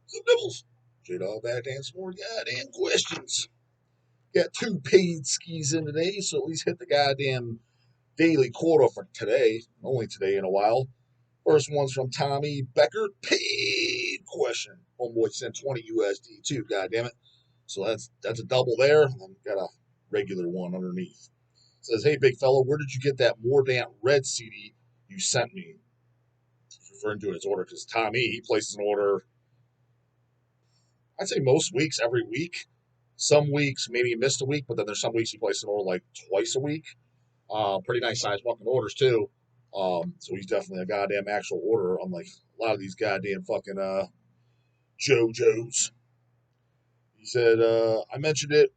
Some nibbles. Straight on back to answer more goddamn questions. Got 2 paid skis in today, so at least hit the goddamn daily quota for today. Only today in a while. First one's from Tommy Becker. Paid question. Homeboy sent 20 USD too, goddammit. So that's a double there. And then got a regular one underneath. It says, hey, big fella, where did you get that Mordant Red CD you sent me? He's referring to his order because Tommy, he places an order, I'd say most weeks, every week. Some weeks, maybe he missed a week, but then there's some weeks he places an order like twice a week. Pretty nice size fucking orders too. So he's definitely a goddamn actual order, unlike a lot of these goddamn fucking JoJo's. He said, I mentioned it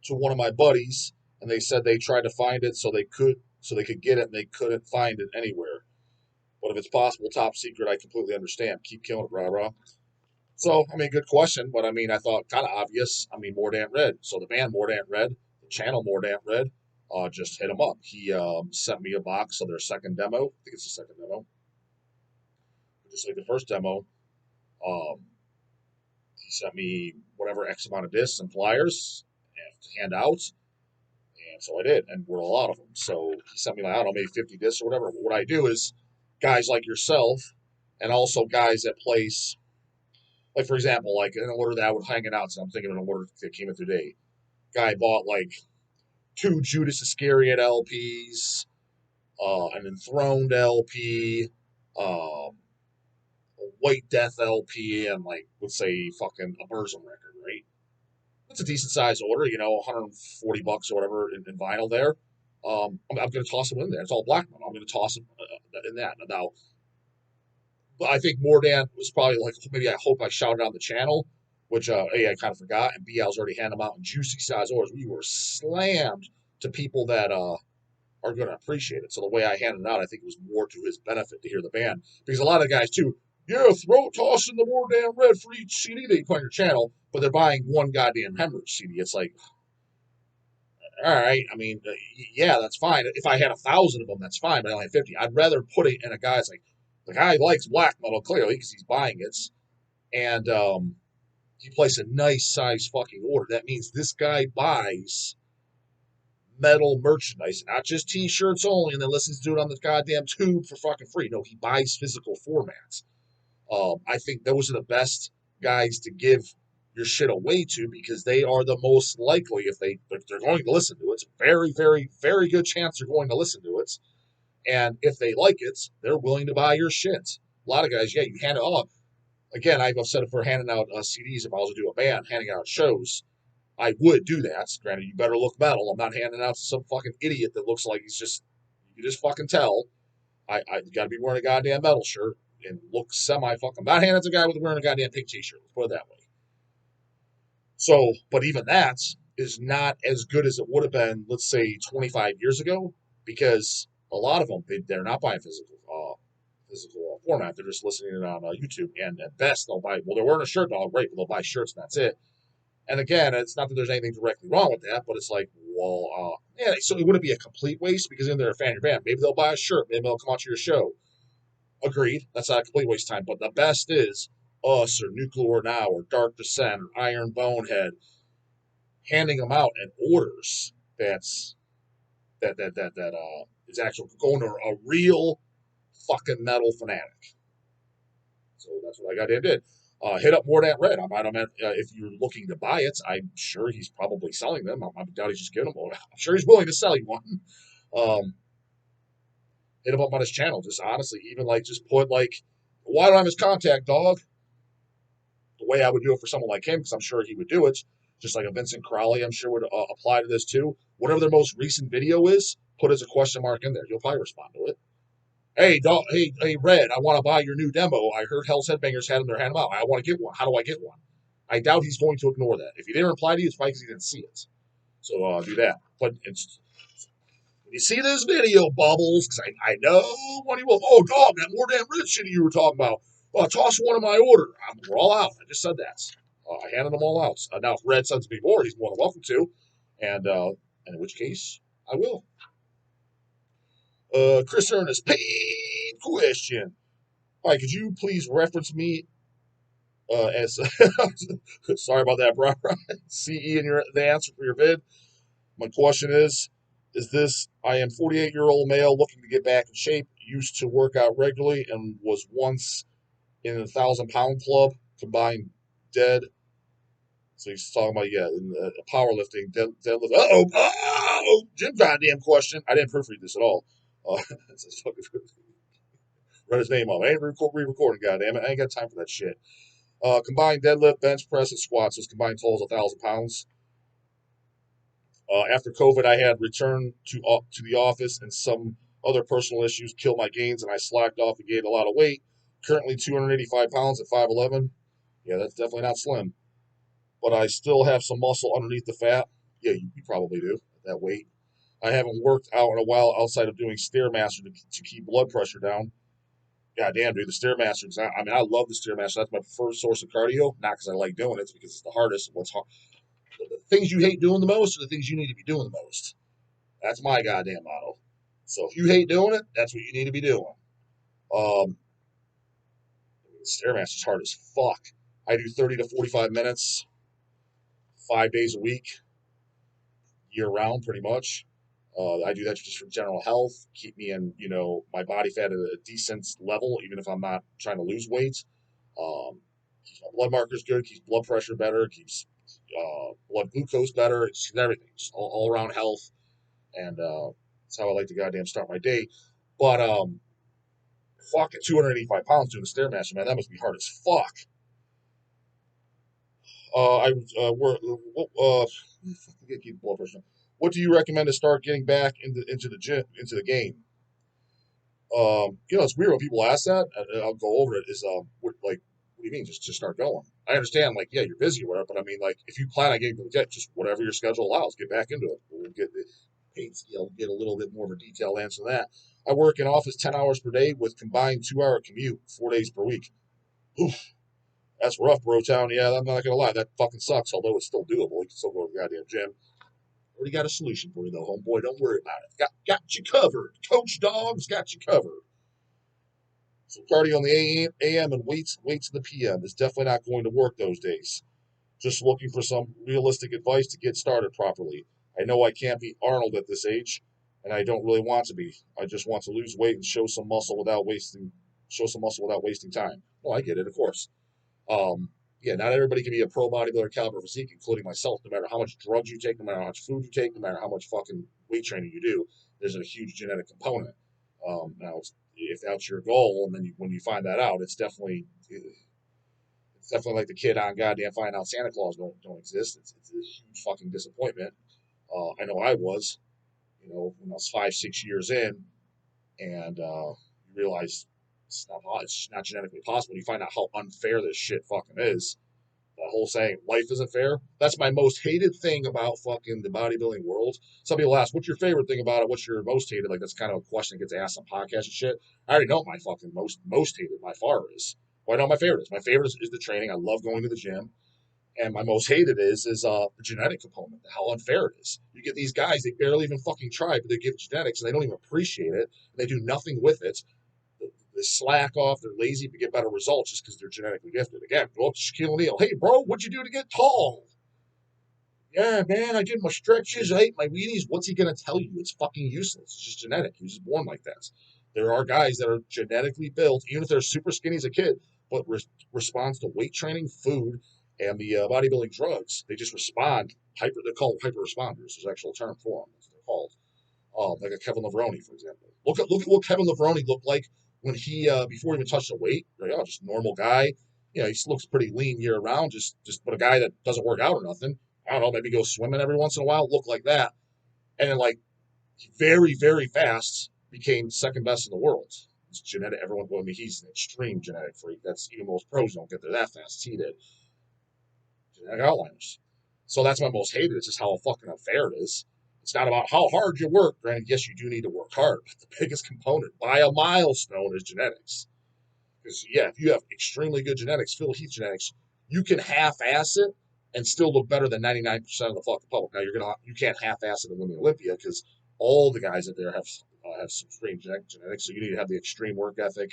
to one of my buddies, and they said they tried to find it so they could get it, and they couldn't find it anywhere. But if it's possible, top secret, I completely understand. Keep killing it, rah rah. So, I mean, good question, but I mean, I thought kind of obvious. I mean, Mordant Red. So the band Mordant Red, the channel Mordant Red, just hit him up. He sent me a box of their second demo. I think it's the second demo. Just like the first demo, um, he sent me whatever X amount of discs and flyers to hand out. And so I did, and we're a lot of them. So he sent me, like, I don't know, maybe 50 discs or whatever. But what I do is guys like yourself and also guys that place, like, for example, like an order that I would hang it out. So I'm thinking of an order that came in today. Guy bought like 2 Judas Iscariot LPs, an Enthroned LP, a White Death LP, and like, let's say, fucking a Burzum record, right? That's a decent sized order, 140 bucks or whatever in vinyl there. I'm going to toss them in there. It's all black metal. I'm going to toss them in that. Now, I think Mordant was probably like, maybe I hope I shouted on the channel, which, A, I kind of forgot, and B, I was already handing them out in juicy size orders. We were slammed to people that are going to appreciate it. So the way I handed it out, I think it was more to his benefit to hear the band. Because a lot of guys, too, yeah, toss in the Mordant Red for each CD that you put on your channel, but they're buying one goddamn Hemorrhage CD. It's like, all right, I mean, yeah, that's fine. If I had 1,000 of them, that's fine, but I only had 50. I'd rather put it in a guy's like, the guy likes black metal clearly because he's buying it, and he placed a nice size fucking order. That means this guy buys metal merchandise, not just T-shirts only, and then listens to it on the goddamn tube for fucking free. No, he buys physical formats. I think those are the best guys to give your shit away to because they are the most likely if they're going to listen to it. It's a very, very, very good chance they're going to listen to it. And if they like it, they're willing to buy your shit. A lot of guys, yeah, you hand it off. Again, I've said it for handing out CDs if I was to do a band, handing out shows. I would do that. Granted, you better look metal. I'm not handing out to some fucking idiot that looks like you can just fucking tell. I got to be wearing a goddamn metal shirt and look semi-fucking. I'm not handing it to a guy with wearing a goddamn pink t-shirt. Let's put it that way. So, but even that is not as good as it would have been, let's say, 25 years ago, because a lot of them, they're not buying physical format. They're just listening to it on YouTube. And at best, they'll buy, well, they're wearing a shirt, dog, great, but they'll buy shirts and that's it. And again, it's not that there's anything directly wrong with that, but it's like, well, yeah, so it wouldn't be a complete waste because then they're a fan of your band. Maybe they'll buy a shirt. Maybe they'll come out to your show. Agreed. That's not a complete waste of time. But the best is us or Nuclear Now or Dark Descent or Iron Bonehead handing them out in orders. That is actually going to a real fucking metal fanatic. So that's what I got did. Hit up Mordant Red. I don't know if you're looking to buy it. I'm sure he's probably selling them. I doubt he's just giving them. I'm sure he's willing to sell you one. Um, Hit him up on his channel. Just honestly, even like just put like, why don't I have his contact, dog? The way I would do it for someone like him, because I'm sure he would do it. Just like a Vincent Crowley, I'm sure would apply to this too. Whatever their most recent video is, put as a question mark in there. You'll probably respond to it. Hey, dog, hey, Red, I want to buy your new demo. I heard Hell's Headbangers had them there, hand them out. I want to get one. How do I get one? I doubt he's going to ignore that. If he didn't reply to you, it's probably because he didn't see it. So do that. But when you see this video, Bubbles, because I know what he will. Oh, dog, that more damn rich shit you were talking about. Toss one in my order. We're all out. I just said that. I handed them all out. Now, if Red sends me more, he's more than welcome to. And in which case, I will. Chris Ernest, paid question. All right, could you please reference me As sorry about that, Brian. CE in the answer for your bid. My question is this: I am 48-year-old male looking to get back in shape. Used to work out regularly and was once in a 1,000 pound club. Combined dead. So he's talking about in powerlifting, deadlift. Jim, goddamn question. I didn't proofread this at all. Read his name off. I ain't re-recording. Goddamn it, I ain't got time for that shit. Combined deadlift, bench press, and squats. His combined total is 1,000 pounds. After COVID, I had returned to the office, and some other personal issues killed my gains, and I slacked off and gained a lot of weight. Currently 285 pounds at 5'11". Yeah, that's definitely not slim. But I still have some muscle underneath the fat. Yeah, you probably do at that weight. I haven't worked out in a while outside of doing Stairmaster to keep blood pressure down. God damn, dude, the Stairmaster. I mean, I love the Stairmaster. That's my preferred source of cardio. Not because I like doing it, it's because it's the hardest. What's hard? The things you hate doing the most are the things you need to be doing the most. That's my goddamn motto. So if you hate doing it, that's what you need to be doing. Um, Stairmaster's hard as fuck. I do 30 to 45 minutes, 5 days a week, year round, pretty much. I do that just for general health, keep me in, my body fat at a decent level, even if I'm not trying to lose weight. Keeps my blood markers good, keeps blood pressure better, keeps blood glucose better, it's everything, just all around health. And that's how I like to goddamn start my day. But fucking 285 pounds doing the Stairmaster, man, that must be hard as fuck. I keep blood pressure. What do you recommend to start getting back into the gym, into the game? It's weird when people ask that. And I'll go over it. What do you mean? Just start going. I understand, like, yeah, you're busy or whatever, but I mean, like, if you plan on getting to the gym, just whatever your schedule allows, get back into it. We'll get a little bit more of a detailed answer to that. I work in office 10 hours per day with combined 2 hour commute, 4 days per week. Oof, that's rough, bro town. Yeah, I'm not gonna lie, that fucking sucks. Although it's still doable, you can still go to the goddamn gym. Already got a solution for you though, homeboy. Don't worry about it. Got you covered. Coach Dog's got you covered. So cardio on the AM and weights in the PM is definitely not going to work those days. Just looking for some realistic advice to get started properly. I know I can't be Arnold at this age, and I don't really want to be. I just want to lose weight and show some muscle without wasting time. Well, I get it, of course. Yeah, not everybody can be a pro bodybuilder caliber physique, including myself. No matter how much drugs you take, no matter how much food you take, no matter how much fucking weight training you do, there's a huge genetic component. Now, if that's your goal, and then when you find that out, it's definitely like the kid on goddamn find out Santa Claus don't exist. It's a huge fucking disappointment. I know I was, when I was 5, 6 years in, and you realize it's just not genetically possible. You find out how unfair this shit fucking is. The whole saying, life isn't fair. That's my most hated thing about fucking the bodybuilding world. Some people ask, what's your favorite thing about it? What's your most hated? Like, that's kind of a question that gets asked on podcasts and shit. I already know what my fucking most hated by far is. Well, I know my favorite is. My favorite is the training. I love going to the gym. And my most hated is the genetic component, how unfair it is. You get these guys, they barely even fucking try, but they give genetics and they don't even appreciate it. And they do nothing with it. They slack off, they're lazy to get better results just because they're genetically gifted. Again, go up to Shaquille O'Neal. Hey, bro, what'd you do to get tall? Yeah, man, I did my stretches, I ate my Wheaties. What's he going to tell you? It's fucking useless. It's just genetic. He was just born like that. There are guys that are genetically built, even if they're super skinny as a kid, but responds to weight training, food, and the bodybuilding drugs. They just respond. They're called hyper responders. There's an actual term for them. That's what they're called. Like a Kevin Levrone, for example. Look at what Kevin Levrone looked like when he before he even touched the weight. Like, oh, just normal guy. He looks pretty lean year round. Just but a guy that doesn't work out or nothing. I don't know, maybe go swimming every once in a while, look like that, and then like very very fast became second best in the world. It's genetic. I mean, he's an extreme genetic freak. That's even most pros don't get there that fast as he did. Genetic outliners. So that's my most hated. It's just how fucking unfair it is. It's not about how hard you work. Granted, yes, you do need to work hard, but the biggest component by a milestone is genetics. Because yeah, if you have extremely good genetics, Phil Heath genetics, you can half-ass it and still look better than 99% of the fucking public. Now you can't half-ass it and win the Olympia because all the guys out there have some extreme genetics. So you need to have the extreme work ethic,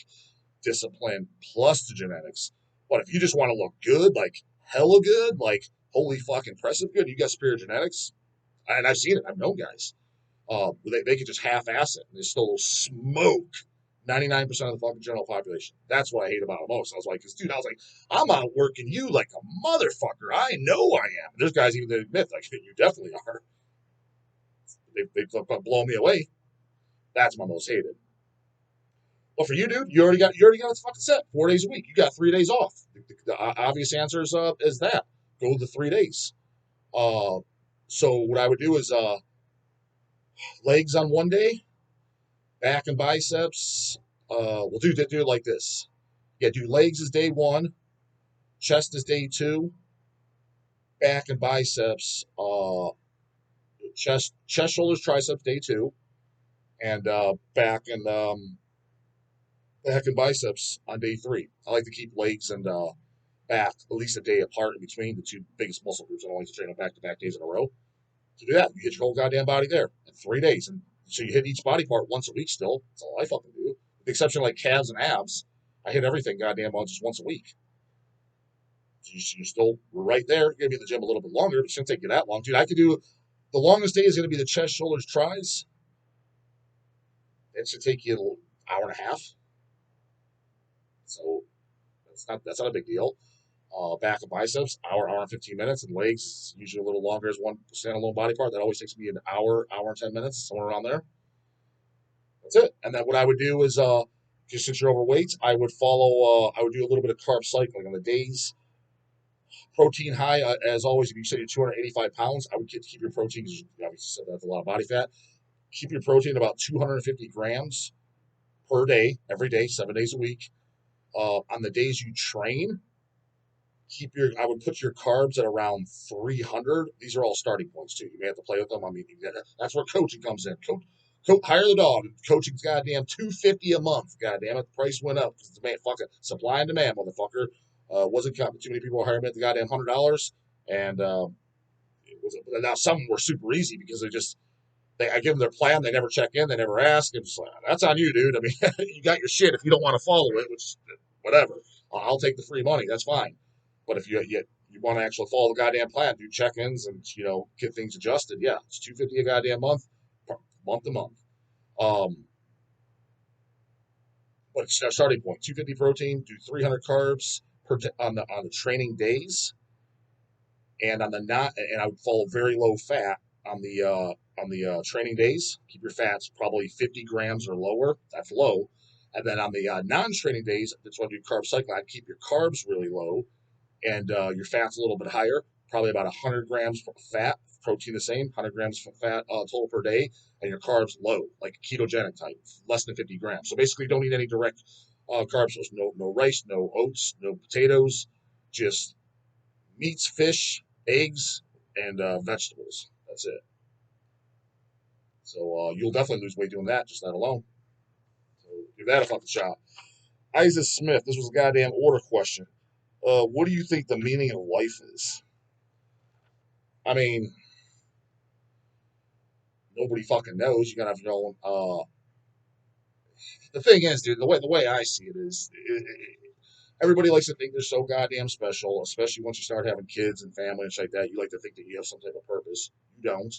discipline, plus the genetics. But if you just want to look good, like hella good, like holy fuck impressive good, you got superior genetics. And I've seen it. I've known guys. They could just half-ass it and they still smoke 99% of the fucking general population. That's what I hate about it most. I was like, dude, I was like, I'm outworking you like a motherfucker. I know I am. And there's guys even that admit, like, you definitely are. They've blown me away. That's my most hated. Well, for you, dude, you already got it fucking set. 4 days a week. You got 3 days off. The obvious answer is that go the 3 days. Uh, so what I would do is legs on one day, back and biceps. We'll do it like this. Yeah, do legs is day one, chest is day two, back and biceps. Chest, shoulders, triceps day two, and back and biceps on day three. I like to keep legs and back at least a day apart in between the two biggest muscle groups. I don't like to train on back-to-back days in a row. To do that, you hit your whole goddamn body there in 3 days, and so you hit each body part once a week. Still, that's all I fucking do. With the exception of like calves and abs, I hit everything goddamn well just once a week. So you're still right there. You're gonna be in the gym a little bit longer, but it shouldn't take you that long, dude. I could do the longest day is gonna be the chest, shoulders, tris. It should take you an hour and a half. So that's not a big deal. Back and biceps, hour and 15 minutes, and legs usually a little longer as one standalone body part. That always takes me an hour and 10 minutes, somewhere around there. That's it. And then what I would do is, just since you're overweight, I would follow. I would do a little bit of carb cycling on the days. Protein high, as always. If you say you're 285 pounds, I would keep your protein. Because you obviously said that's a lot of body fat. Keep your protein about 250 grams per day, every day, 7 days a week. On the days you train, I would put your carbs at around 300. These are all starting points too. You may have to play with them. I mean, that's where coaching comes in. Hire the dog. Coaching's goddamn 250 a month. Goddamn it, the price went up because demand, fucking supply and demand, motherfucker. Wasn't too many people hiring me at the goddamn $100, and now some were super easy because I give them their plan. They never check in. They never ask. And just like, that's on you, dude. I mean, you got your shit if you don't want to follow it, which whatever. I'll take the free money. That's fine. But if you want to actually follow the goddamn plan, do check-ins and get things adjusted, yeah, it's 250 a goddamn month, month to month. Um, but it's our starting point. 250 protein, do 300 carbs on the training days, and on the not, and I would follow very low fat on the training days. Keep your fats probably 50 grams or lower. That's low. And then on the non-training days, that's when I do carb cycling. I'd keep your carbs really low and your fat's a little bit higher, probably about 100 grams of fat, protein the same, 100 grams of fat total per day, and your carbs low, like ketogenic type, less than 50 grams. So basically, you don't eat any direct carbs. So no rice, no oats, no potatoes, just meats, fish, eggs, and vegetables. That's it. So you'll definitely lose weight doing that, just that alone. So give that a fucking shot. Isaac Smith, this was a goddamn order question. What do you think the meaning of life is? I mean, nobody fucking knows. You gotta have your own. The thing is, dude, the way I see it is, everybody likes to think they're so goddamn special, especially once you start having kids and family and shit like that. You like to think that you have some type of purpose. You don't.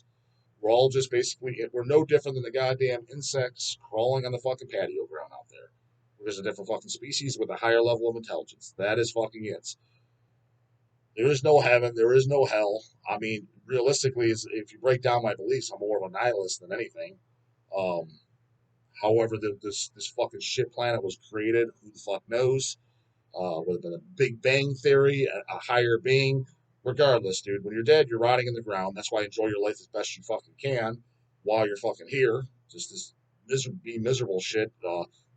We're all just basically we're no different than the goddamn insects crawling on the fucking patio ground out there. We're just a different fucking species with a higher level of intelligence. That is fucking it. There is no heaven. There is no hell. I mean, realistically, if you break down my beliefs, I'm more of a nihilist than anything. Um, However, this fucking shit planet was created, who the fuck knows? Whether it's a Big Bang theory, a higher being, regardless, dude. When you're dead, you're rotting in the ground. That's why enjoy your life as best you fucking can while you're fucking here. Just this be miserable shit.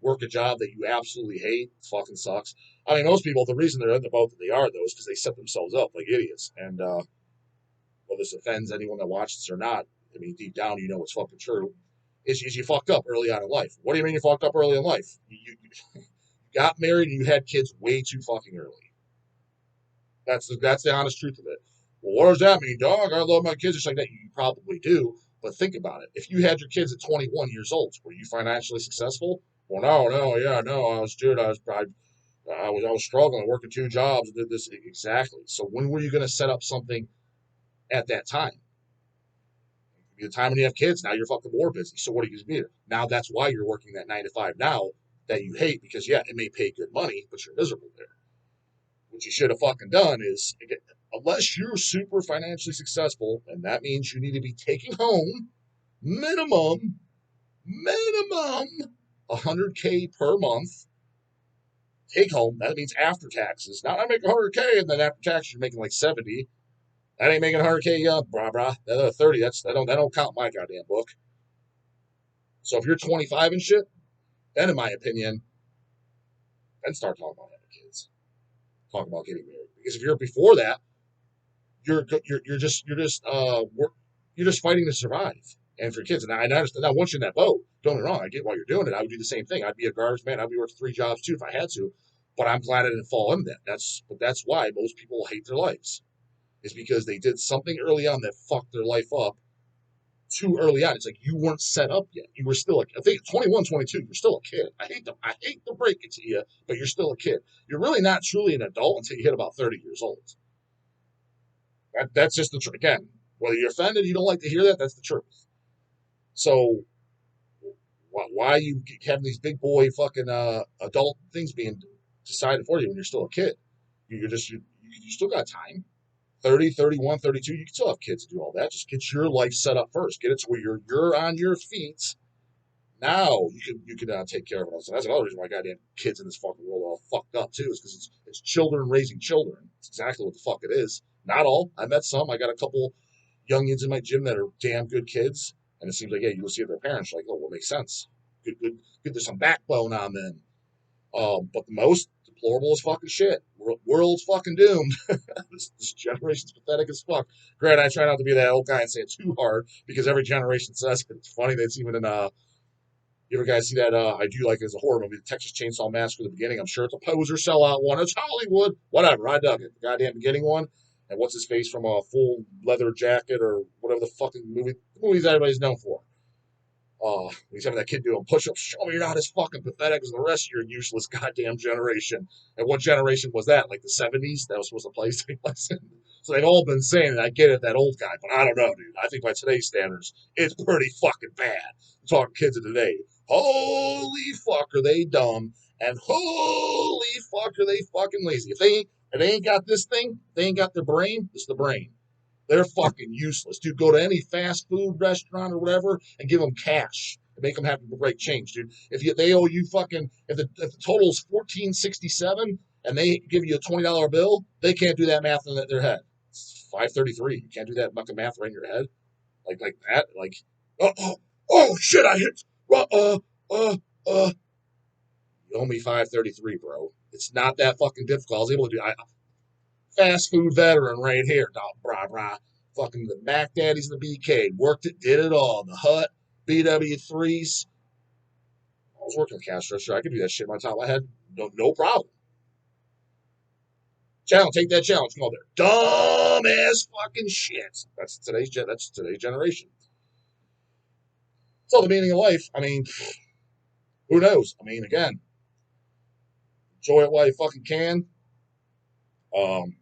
Work a job that you absolutely hate. Fucking sucks. I mean, most people, the reason they're in the boat that they are, though, is because they set themselves up like idiots. And whether this offends anyone that watches this or not, I mean, deep down, you know it's fucking true. Is you fucked up early on in life. What do you mean you fucked up early in life? You got married and you had kids way too fucking early. That's the honest truth of it. Well, what does that mean, dog? I love my kids just like that. You probably do, but think about it. If you had your kids at 21 years old, were you financially successful? Well, no, yeah, no. I was, dude. I was struggling, working two jobs, did this exactly. So when were you going to set up something at that time? The time when you have kids, now you're fucking more busy. So what are you going to do? Now that's why you're working that 9 to 5 now that you hate because yeah, it may pay good money, but you're miserable there. What you should have fucking done is, unless you're super financially successful, and that means you need to be taking home minimum 100K per month. Take home. That means after taxes. Not I make 100K and then after taxes you're making like 70. That ain't making 100K, brah. That other 30, that don't count my goddamn book. So if you're 25 and shit, then in my opinion, then start talking about having kids. Talk about getting married. Because if you're before that, you're just fighting to survive and for kids. And I understand. Now, once you're in that boat, don't get me wrong. I get why you're doing it. I would do the same thing. I'd be a garbage man. I'd be working 3 jobs too if I had to. But I'm glad I didn't fall in that. That's why most people hate their lives. Is because they did something early on that fucked their life up too early on. It's like you weren't set up yet. You were still I think 21, 22. You're still a kid. I hate to break it to you, but you're still a kid. You're really not truly an adult until you hit about 30 years old. That's just the truth. Again, whether you're offended, you don't like to hear that. That's the truth. So why are you having these big boy fucking adult things being decided for you when you're still a kid? You still got time. 30, 31, 32, you can still have kids to do all that. Just get your life set up first. Get it to where you're on your feet. Now you can take care of it. So that's another reason why goddamn kids in this fucking world are all fucked up too, is because it's children raising children. It's exactly what the fuck it is. Not all. I met some. I got a couple youngins in my gym that are damn good kids, and it seems like yeah, you will see their parents like, oh, well, makes sense. Good. There's some backbone on them. But the most deplorable is fucking shit. World's fucking doomed. This generation's pathetic as fuck. Granted, I try not to be that old guy and say it too hard because every generation says it. It's funny that's even in you ever guys see that? I do like it as a horror movie, the Texas Chainsaw Massacre. The beginning. I'm sure it's a poser sellout one. It's Hollywood. Whatever. I dug it. The goddamn beginning one. And what's his face from a full leather jacket or whatever the fucking movies everybody's known for. He's having that kid doing push-ups. Show me you're not as fucking pathetic as the rest of your useless goddamn generation. And what generation was that? Like the 70s? That was supposed to play place. So they've all been saying it. I get it, that old guy, but I don't know, dude. I think by today's standards, it's pretty fucking bad. I'm talking kids of today. Holy fuck, are they dumb? And holy fuck, are they fucking lazy? If they ain't got this thing, they ain't got their brain. It's the brain. They're fucking useless, dude. Go to any fast food restaurant or whatever and give them cash and make them have to break change, dude. They owe you fucking if the total's 1467 and they give you a $20 bill, they can't do that math in their head. It's 533. You can't do that fucking math right in your head like that. Like oh shit! I hit you owe me 533, bro. It's not that fucking difficult. I was able to do. Fast food veteran right here. Dog, brah. Fucking the Mac Daddies and the BK. Worked it, did it all. The Hut, BW3s. I was working the cash register. I could do that shit on top of my head. No problem. Challenge, take that challenge. Come on there. Dumb ass fucking shit. That's today's generation. So the meaning of life, I mean, who knows? I mean, again, enjoy it while you fucking can. Um,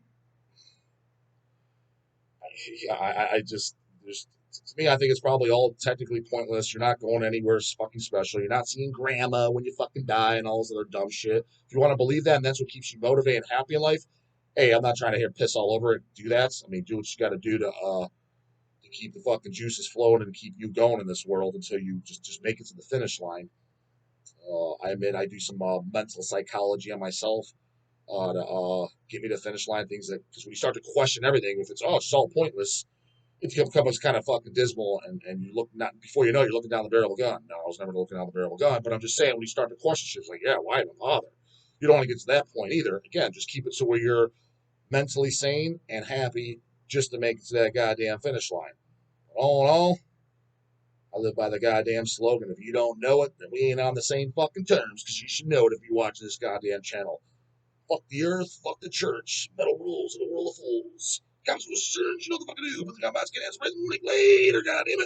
I just to me, I think it's probably all technically pointless. You're not going anywhere fucking special. You're not seeing grandma when you fucking die and all this other dumb shit. If you want to believe that and that's what keeps you motivated and happy in life, hey, I'm not trying to hear piss all over it. Do that. I mean, do what you got to do to keep the fucking juices flowing and keep you going in this world until you just make it to the finish line. I admit I do some mental psychology on myself to get me to the finish line. Things that because when you start to question everything, if it's it's all pointless, it becomes kind of fucking dismal, and you look not before you know you're looking down the barrel of a gun. No, I was never looking down the barrel of a gun, but I'm just saying when you start to question shit, it's like, yeah, why even bother? You don't want to get to that point either. Again, just keep it so where you're mentally sane and happy just to make it to that goddamn finish line. All in all, I live by the goddamn slogan: if you don't know it, then we ain't on the same fucking terms. Because you should know it if you're watching this goddamn channel. Fuck the earth, fuck the church, metal rules in a world of fools. Comes with a surge, you know the fucking do, but the combat's getting ass later, goddamn it.